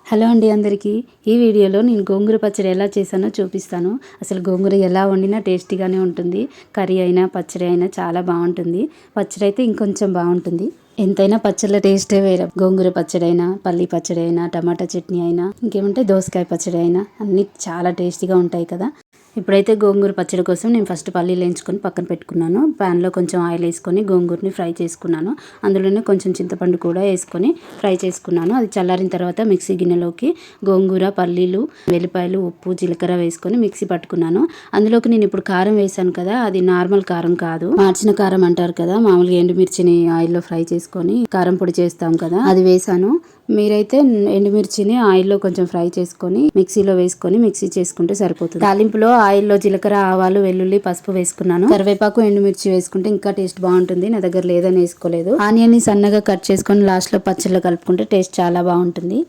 Hello అండి అందరికీ. ఈ వీడియోలో నేను గోంగూర పచ్చడి ఎలా చేశానో చూపిస్తాను. అసలు గోంగూర ఎలా వండినా టేస్టీగానే ఉంటుంది. కర్రీ అయినా పచ్చడి అయినా చాలా బాగుంటుంది. పచ్చడి అయితే ఇంకొంచెం బాగుంటుంది. ఎంతైనా పచ్చళ్ళ టేస్టే వేరే. గోంగూర పచ్చడి అయినా, పల్లి పచ్చడి అయినా, టమాటా చట్నీ అయినా, ఇంకేమంటే దోసకాయ పచ్చడి అయినా అన్నీ చాలా టేస్టీగా ఉంటాయి కదా. ఇప్పుడైతే గోంగూర పచ్చడి కోసం నేను ఫస్ట్ పల్లీలు వేయించుకొని పక్కన పెట్టుకున్నాను. ప్యాన్లో కొంచెం ఆయిల్ వేసుకొని గోంగూరని ఫ్రై చేసుకున్నాను. అందులోనే కొంచెం చింతపండు కూడా వేసుకొని ఫ్రై చేసుకున్నాను. అది చల్లారిన తర్వాత మిక్సీ గిన్నెలోకి గోంగూర, పల్లీలు, వెల్లిపాయలు, ఉప్పు, జీలకర్ర వేసుకొని మిక్సీ పట్టుకున్నాను. అందులోకి నేను ఇప్పుడు కారం వేసాను కదా, అది నార్మల్ కారం కాదు, మార్చిన కారం అంటారు కదా. మామూలుగా ఎండుమిర్చిని ఆయిల్లో ఫ్రై చేసుకొని కారం పొడి చేస్తాం కదా, అది వేసాను. మీరైతే ఎండుమిర్చిని ఆయిల్లో కొంచెం ఫ్రై చేసుకొని మిక్సీలో వేసుకొని మిక్సీ చేసుకుంటే సరిపోతుంది. తాలింపులో ఆయిల్లో జీలకర్ర, ఆవాలు, వెల్లుల్లి, పసుపు వేసుకున్నాను. కరివేపాకు, ఎండుమిర్చి వేసుకుంటే ఇంకా టేస్ట్ బాగుంటుంది. నా దగ్గర లేదని వేసుకోలేదు. ఆనియన్ ని సన్నగా కట్ చేసుకొని లాస్ట్ లో పచ్చళ్ళలో కలుపుకుంటే టేస్ట్ చాలా బాగుంటుంది.